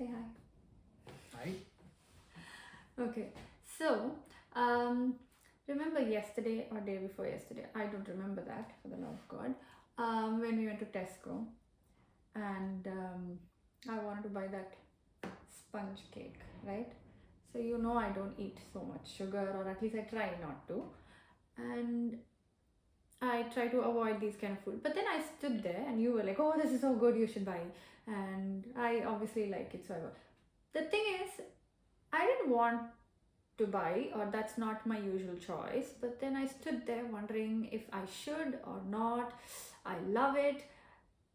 Say hi. Hi. Okay. So, remember yesterday or day before yesterday? I don't remember that, for the love of God. When we went to Tesco, and I wanted to buy that sponge cake, right? So I don't eat so much sugar, or at least I try not to, and I try to avoid these kind of food. But then I stood there, and you were like, "Oh, this is so good, you should buy." And I obviously like it, so I bought. The thing is, I didn't want to buy, or that's not my usual choice. But then I stood there wondering if I should or not. I love it,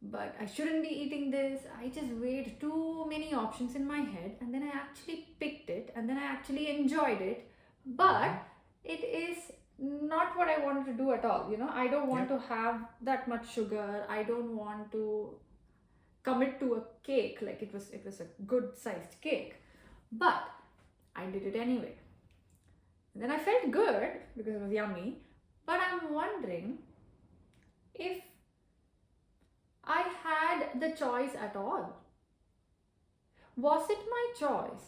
but I shouldn't be eating this. I just weighed too many options in my head, and then I actually picked it, and then I actually enjoyed it. But it is not what I wanted to do at all. I don't want to have that much sugar. I don't want to commit to a cake. Like, it was a good sized cake, but I did it anyway. And then I felt good because it was yummy, but I'm wondering if I had the choice at all. Was it my choice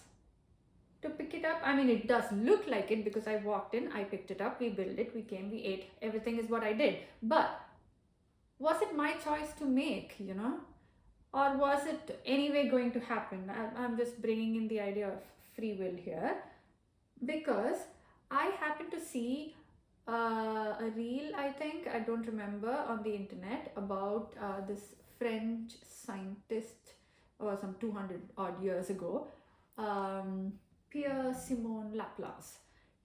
to pick it up? I mean, it does look like it because I walked in, I picked it up, we built it, we came, we ate, everything is what I did. But was it my choice to make? Or was it anyway going to happen? I'm just bringing in the idea of free will here, because I happened to see a reel, I think, I don't remember, on the internet about this French scientist, or some 200 odd years ago, Pierre Simon Laplace.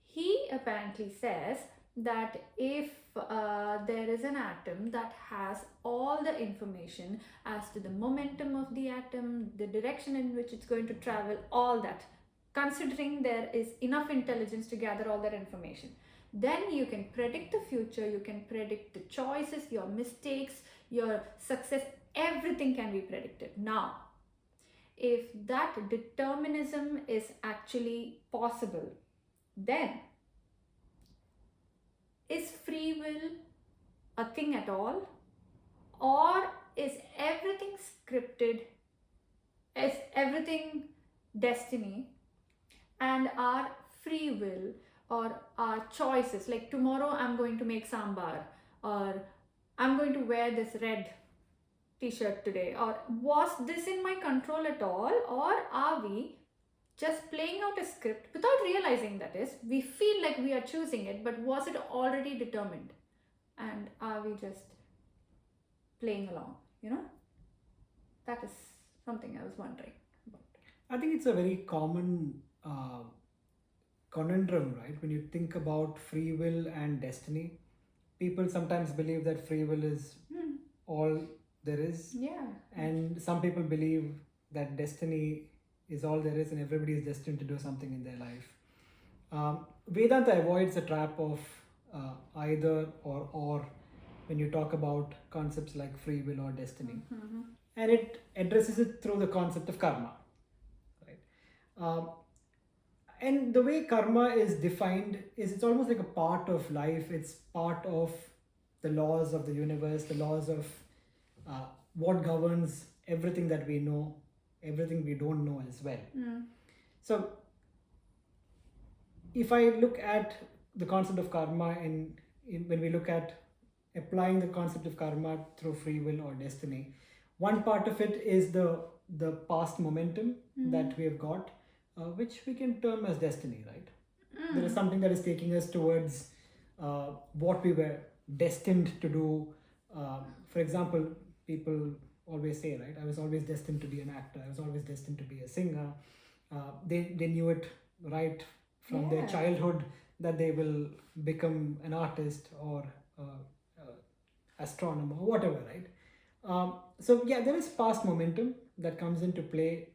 He apparently says that if there is an atom that has all the information as to the momentum of the atom, the direction in which it's going to travel, all that, considering there is enough intelligence to gather all that information, then you can predict the future, you can predict the choices, your mistakes, your success, everything can be predicted. Now, if that determinism is actually possible, then is free will a thing at all? Or is everything scripted? Is everything destiny? And our free will, or our choices, like tomorrow I'm going to make sambar, or I'm going to wear this red t-shirt today, or was this in my control at all? Or are we just playing out a script without realizing? That is, we feel like we are choosing it, but was it already determined, and are we just playing along? That is something I was wondering about. I think it's a very common conundrum, right? When you think about free will and destiny, people sometimes believe that free will is all there is, Yeah. and some people believe that destiny is all there is, and everybody is destined to do something in their life. Vedanta avoids the trap of either or when you talk about concepts like free will or destiny, and it addresses it through the concept of karma, right? Um, and the way karma is defined is it's almost like a part of life. It's part of the laws of the universe, the laws of what governs everything that we know, everything we don't know as well. So if I look at the concept of karma, when we look at applying the concept of karma through free will or destiny, one part of it is the past momentum that we have got, which we can term as destiny, right? There is something that is taking us towards what we were destined to do. For example, people always say, right, I was always destined to be an actor, I was always destined to be a singer. They knew it right from their childhood that they will become an artist or astronomer, whatever, right? So yeah, there is past momentum that comes into play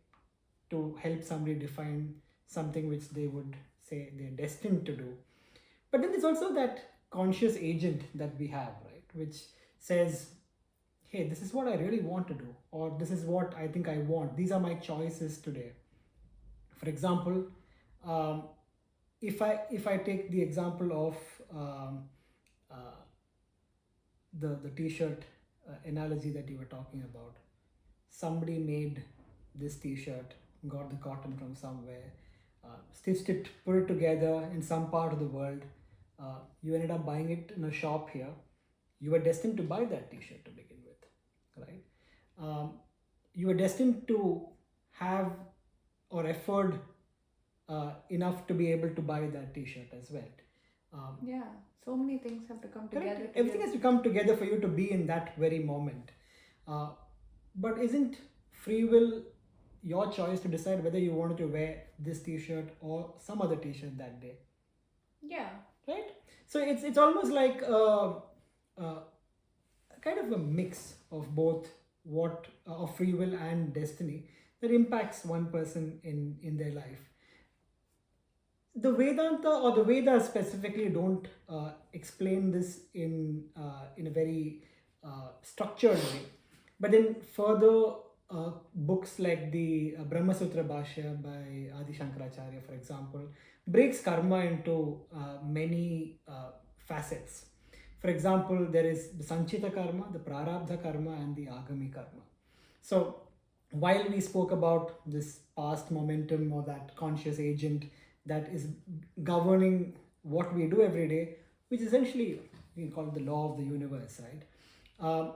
to help somebody define something which they would say they're destined to do. But then there's also that conscious agent that we have, right, which says, hey, this is what I really want to do, or this is what I think I want. These are my choices today. For example, um, if I take the example of uh, the t-shirt analogy that you were talking about, somebody made this t-shirt got the cotton from somewhere, stitched it, put it together in some part of the world. You ended up buying it in a shop here. You were destined to buy that T-shirt to begin with, right? You were destined to have or afford enough to be able to buy that T-shirt as well. Yeah, so many things have to come together. Correct. Everything has to come together for you to be in that very moment. But isn't free will your choice to decide whether you wanted to wear this T-shirt or some other T-shirt that day? Yeah. Right. So it's almost like kind of a mix of both of free will and destiny that impacts one person in their life. The Vedanta or the Vedas specifically don't explain this in a very structured way, but then further books like the Brahma Sutra Bhashya by Adi Shankaracharya, for example, breaks karma into many facets. For example, there is the Sanchita karma, the Prarabdha karma, and the Agami karma. So while we spoke about this past momentum or that conscious agent that is governing what we do every day, which essentially we call it the law of the universe, right?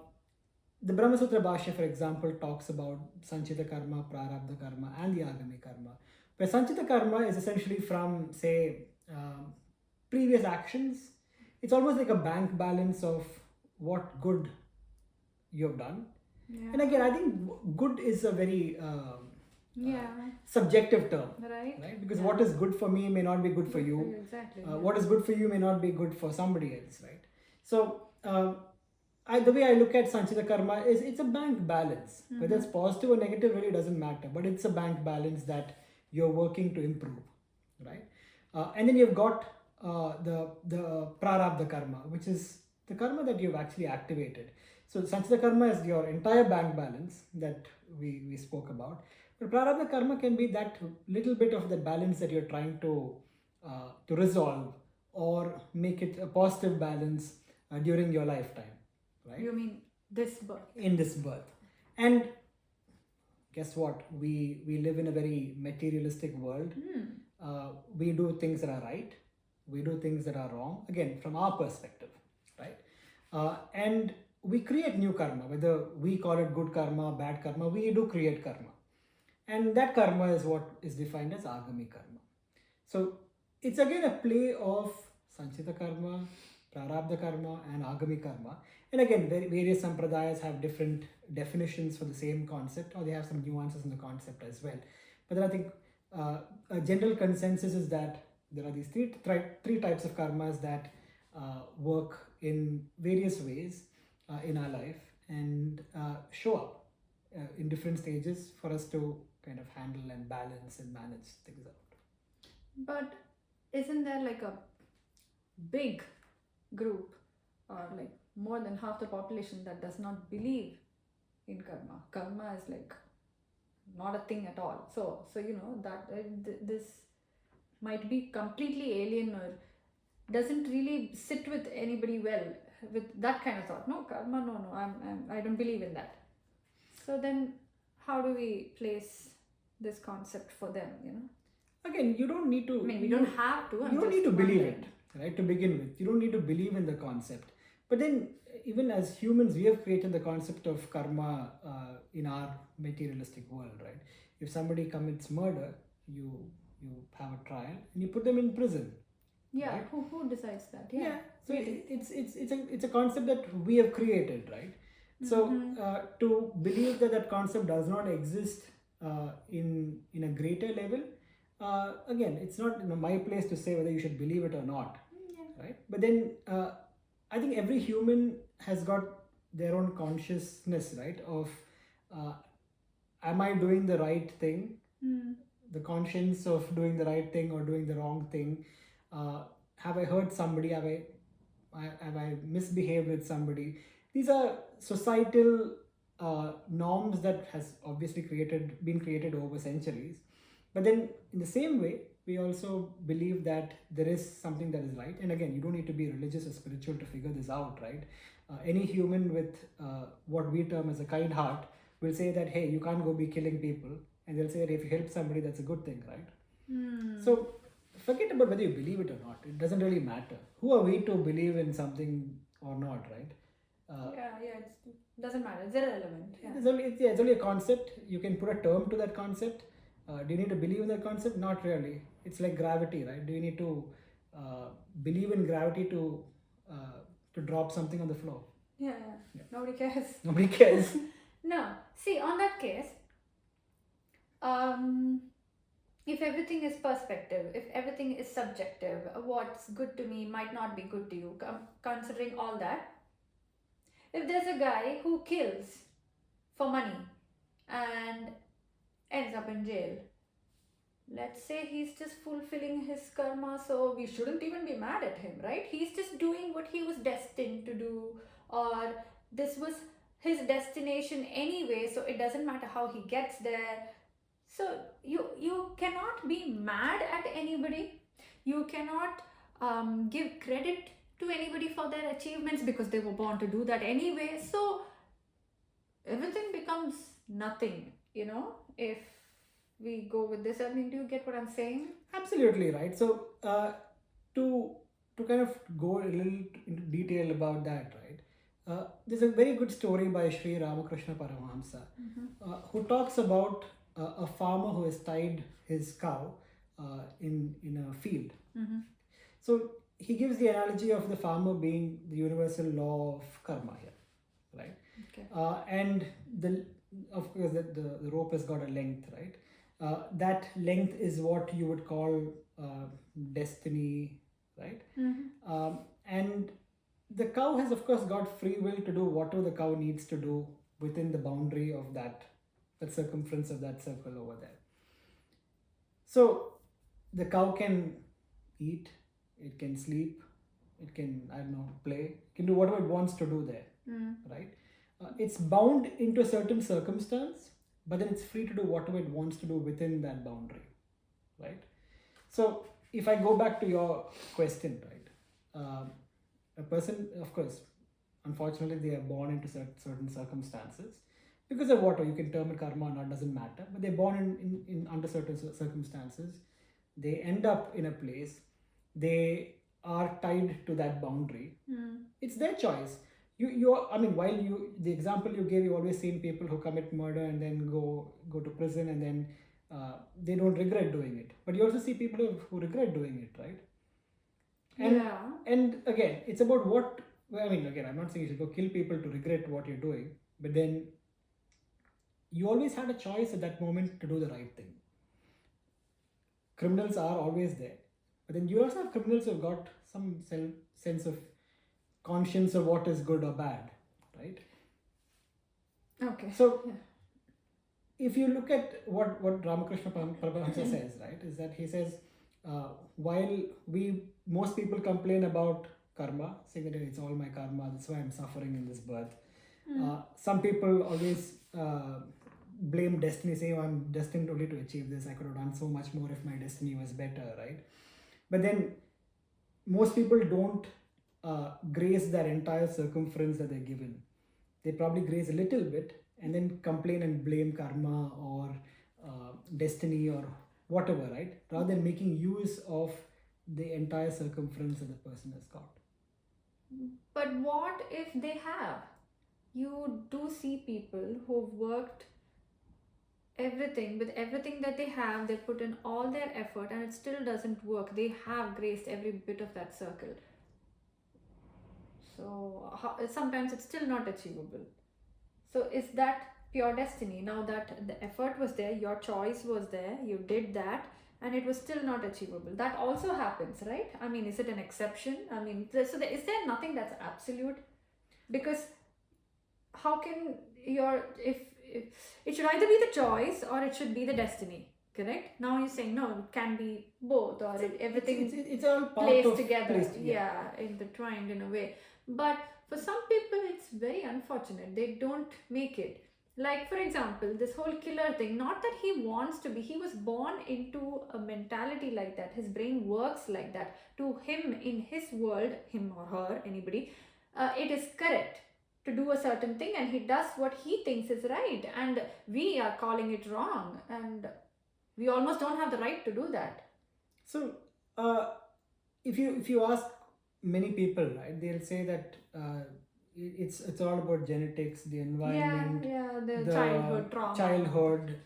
The Brahma Sutra Bhashya, for example, talks about Sanchita karma, Prarabdha karma, and the Agami karma. Where Sanchita karma is essentially from, say, previous actions. It's almost like a bank balance of what good you have done. Yeah. And again, I think good is a very subjective term, right? Because what is good for me may not be good for you. Exactly. What is good for you may not be good for somebody else, right? So the way I look at Sanchita karma is it's a bank balance. Whether it's positive or negative really doesn't matter, but it's a bank balance that you're working to improve, right? And then you've got the prarabdha karma, which is the karma that you've actually activated. So Sanchita karma is your entire bank balance that we spoke about. But prarabdha karma can be that little bit of the balance that you're trying to resolve or make it a positive balance during your lifetime, right? You mean this birth? In this birth. And guess what? We live in a very materialistic world. We do things that are right. We do things that are wrong. Again, from our perspective, right? And we create new karma, whether we call it good karma, bad karma, we do create karma. And that karma is what is defined as agami karma. So it's again a play of Sanchita karma, Prarabdha karma, and agami karma. And again, various sampradayas have different definitions for the same concept, or they have some nuances in the concept as well. But then I think a general consensus is that there are these three types of karmas that work in various ways in our life and show up in different stages for us to kind of handle and balance and manage things out. But isn't there like a big group or like more than half the population that does not believe in karma? Karma is like not a thing at all. So you know that this might be completely alien or doesn't really sit with anybody well with that kind of thought. No, karma, no, I don't believe in that. So then how do we place this concept for them, you know? Again, you don't need to. I mean, we don't have to. You don't need to believe it, right? To begin with, you don't need to believe in the concept. But then, even as humans, we have created the concept of karma in our materialistic world, right? If somebody commits murder, you have a trial and you put them in prison. Yeah, right? Who decides that? Yeah. So it's a concept that we have created, right? So to believe that concept does not exist in a greater level, again, it's not my place to say whether you should believe it or not, right? But then I think every human has got their own consciousness, right? Of am I doing the right thing? The conscience of doing the right thing or doing the wrong thing. Have I hurt somebody? Have I misbehaved with somebody? These are societal norms that has obviously been created over centuries. But then in the same way, we also believe that there is something that is right. And again, you don't need to be religious or spiritual to figure this out, right? Any human with what we term as a kind heart will say that, hey, you can't go be killing people. and they'll say that if you help somebody, that's a good thing, right? Hmm. So forget about whether you believe it or not. It doesn't really matter. Who are we to believe in something or not, right? It doesn't matter. It's irrelevant. Yeah. It's only a concept. You can put a term to that concept. Do you need to believe in that concept? Not really. It's like gravity, right? Do you need to believe in gravity to drop something on the floor? Yeah. Nobody cares. Nobody cares. No. See, on that case, if everything is perspective, if everything is subjective, what's good to me might not be good to you, considering all that. If there's a guy who kills for money and ends up in jail, let's say he's just fulfilling his karma, so we shouldn't even be mad at him, right? He's just doing what he was destined to do, or this was his destination anyway, so it doesn't matter how he gets there. So you cannot be mad at anybody. You cannot give credit to anybody for their achievements because they were born to do that anyway. So everything becomes nothing, if we go with this. I mean, do you get what I'm saying? Absolutely right. So to kind of go a little into detail about that, right? There's a very good story by Sri Ramakrishna Paramahamsa, who talks about a farmer who has tied his cow in a field. So he gives the analogy of the farmer being the universal law of karma here, right? Okay. And of course the rope has got a length, right? That length is what you would call destiny, right? And the cow has of course got free will to do whatever the cow needs to do within the boundary of that circumference of that circle over there. So the cow can eat, it can sleep, it can, I don't know, play, it can do whatever it wants to do there, right? It's bound into a certain circumstance, but then it's free to do whatever it wants to do within that boundary, right? So if I go back to your question, right, a person, of course, unfortunately they are born into certain circumstances because of whatever, you can term it karma or not, doesn't matter, but they're born in under certain circumstances. They end up in a place, they are tied to that boundary. It's their choice. I mean, while the example you gave, you always seen people who commit murder and then go to prison and then they don't regret doing it. But you also see people who regret doing it, right? And again, it's about what, I mean, again, I'm not saying you should go kill people to regret what you're doing, but then you always had a choice at that moment to do the right thing. Criminals are always there, but then you also have criminals who have got some sense of conscience of what is good or bad, right? Okay. So if you look at what Ramakrishna Paramahamsa says, right, is that he says, while most people complain about karma, saying that it's all my karma, that's why I'm suffering in this birth. Some people always blame destiny, saying, I'm destined only to achieve this, I could have done so much more if my destiny was better, right? But then most people don't graze that entire circumference that they're given. They probably graze a little bit and then complain and blame karma or destiny or whatever, right? Rather than making use of the entire circumference that the person has got. But what if they have? You do see people who've worked everything with everything that they have, they put in all their effort and it still doesn't work. They have graced every bit of that circle. So sometimes it's still not achievable. So is that pure destiny? Now that the effort was there, your choice was there, you did that, and it was still not achievable. That also happens, right? I mean, is it an exception? I mean, is there nothing that's absolute? Because how can if it should either be the choice or it should be the destiny, correct? Now you're saying no, it can be both, or everything it's all part placed of together, intertwined in a way. But for some people it's very unfortunate, they don't make it. Like, for example, this whole killer thing, not that he wants to be, he was born into a mentality like that, his brain works like that. To him, in his world, him or her, anybody, it is correct. to do a certain thing, and he does what he thinks is right, and we are calling it wrong, and we almost don't have the right to do that. So, if you ask many people, right, they'll say that it's all about genetics, the environment, Yeah, the the childhood trauma. childhood,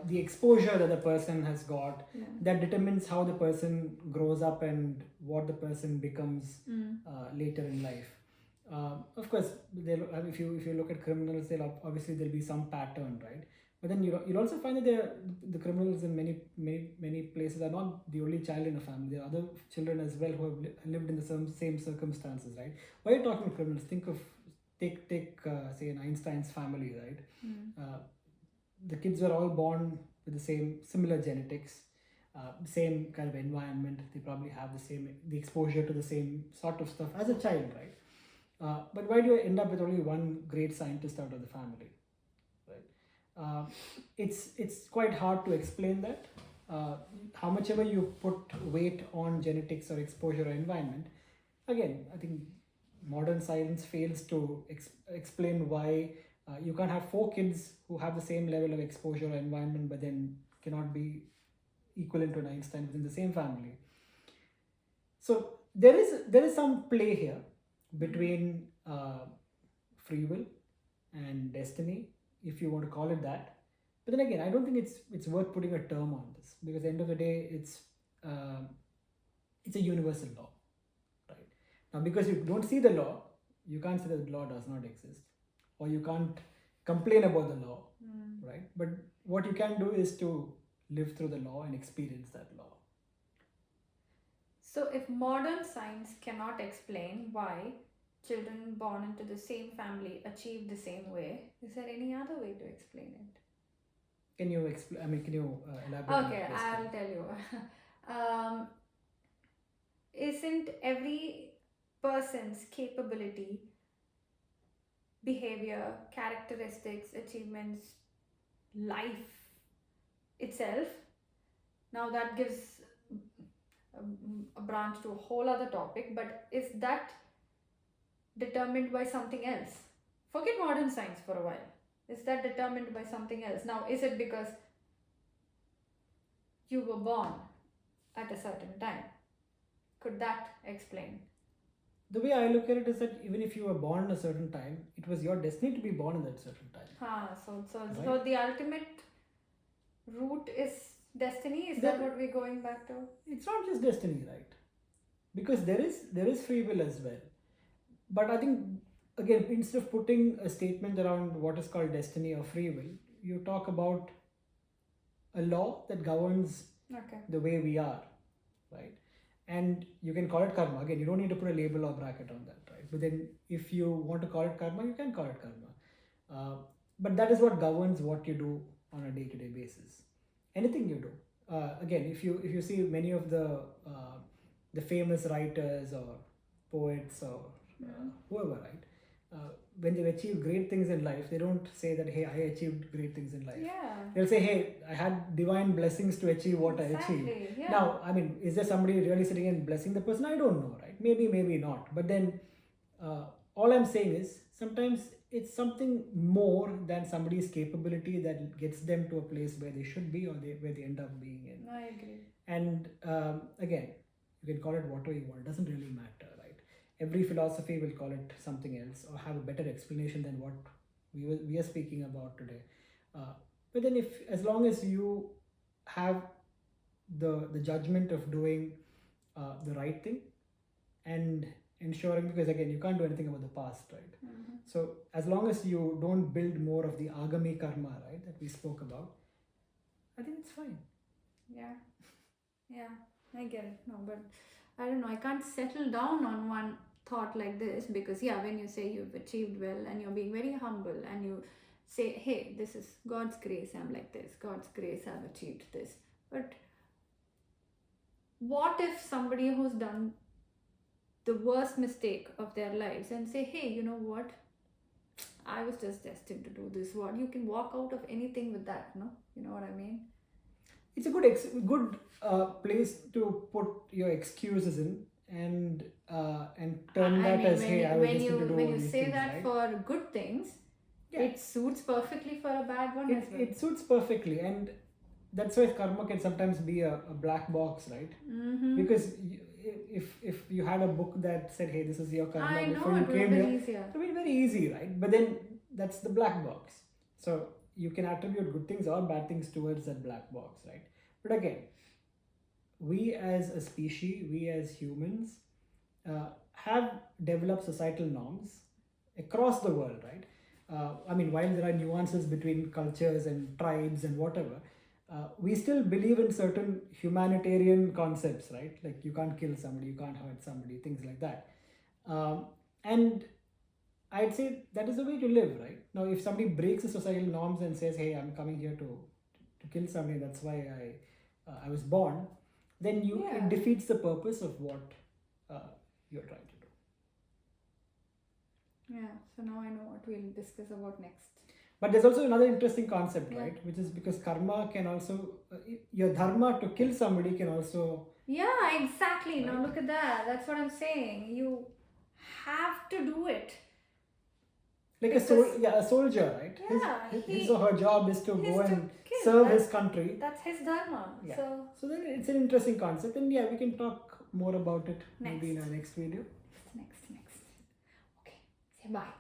the exposure that the person has got, Yeah. that determines how the person grows up and what the person becomes later in life. Of course, if you look at criminals, obviously there'll be some pattern, right? But then you'll also find that the criminals in many places are not the only child in a family. There are other children as well who have lived in the same circumstances, right? Why are you talking about criminals? Think of take say an Einstein's family, right? The kids were all born with the similar genetics, same kind of environment. They probably have the exposure to the same sort of stuff as a child, right? But why do you end up with only one great scientist out of the family, right? It's quite hard to explain that. How much ever you put weight on genetics or exposure or environment, again, I think modern science fails to explain why you can't have four kids who have the same level of exposure or environment, but then cannot be equivalent to an Einstein within the same family. So there is some play here between free will and destiny, if you want to call it that. But then again, I don't think it's worth putting a term on this, because at the end of the day, it's a universal law, right? Now, because you don't see the law, you can't say that the law does not exist, or you can't complain about the law, right? But what you can do is to live through the law and experience that law. So, if modern science cannot explain why children born into the same family achieve the same way, is there any other way to explain it? Can you explain? I mean, can you elaborate? on Okay, the question? I'll tell you. Isn't every person's capability, behavior, characteristics, achievements, life itself? Now that gives a branch to a whole other topic, but is that determined by something else? Forget modern science for a while. Is that determined by something else? Now, is it because you were born at a certain time? Could that explain? The way I look at it is that even if you were born at a certain time, it was your destiny to be born at that certain time. So the ultimate root is destiny? Is that what we're going back to? It's not just destiny, right? Because there is free will as well. But I think, again, instead of putting a statement around what is called destiny or free will, you talk about a law that governs the way we are, right? And you can call it karma. Again, you don't need to put a label or bracket on that, right? But then if you want to call it karma, you can call it karma. But that is what governs what you do on a day-to-day basis. Anything you do. Again, if you see many of the famous writers or poets or whoever, right? When they've achieved great things in life, they don't say that, hey, I achieved great things in life. Yeah. They'll say, hey, I had divine blessings to achieve what I achieved. Yeah. Now, I mean, is there somebody really sitting and blessing the person? I don't know, right? Maybe not. But then all I'm saying is sometimes it's something more than somebody's capability that gets them to a place where they should be, or where they end up being in. I agree. And again, you can call it whatever you want. It doesn't really matter, right? Every philosophy will call it something else or have a better explanation than what we are speaking about today. But then, as long as you have the judgment of doing the right thing and ensuring, because again, you can't do anything about the past, right? So as long as you don't build more of the agami karma, right, that we spoke about, I think it's fine. Yeah, I get it. No, but I don't know, I can't settle down on one thought like this, because when you say you've achieved well and you're being very humble and you say, hey, this is God's grace, I'm like this, God's grace, I've achieved this. But what if somebody who's done the worst mistake of their lives and say, hey, you know what, I was just destined to do this? What, you can walk out of anything with that, no? You know what I mean? It's a good place to put your excuses in, and turn I that mean, as, hey, I was when destined to do when all you these say things, that right? for good things, Yeah. it suits perfectly for a bad one as well. It suits perfectly, and that's why karma can sometimes be a black box, right? Mm-hmm. Because if you had a book that said, hey, this is your karma I before know you it would came have been here, easier. it would be very easy, right? But then that's the black box. So you can attribute good things or bad things towards that black box, right? But again, we as a species, we as humans, have developed societal norms across the world, right? I mean, while there are nuances between cultures and tribes and whatever, we still believe in certain humanitarian concepts, right? Like you can't kill somebody, you can't hurt somebody, things like that. And I'd say that is the way to live, right? Now, if somebody breaks the societal norms and says, "Hey, I'm coming here to kill somebody. That's why I was born," then Yeah. it defeats the purpose of what you're trying to do. Yeah, so now I know what we'll discuss about next. But there's also another interesting concept, Yeah. right? Which is because karma can also your dharma to kill somebody can also. Yeah, exactly. Now Right. look at that. That's what I'm saying. You have to do it. Like Because- a soldier, right? Yeah, His or her job is to His go to and kill. serve That's- his country. That's his dharma. Yeah. So So then it's an interesting concept, and yeah, we can talk more about it maybe in our next video. next. Okay. Say bye.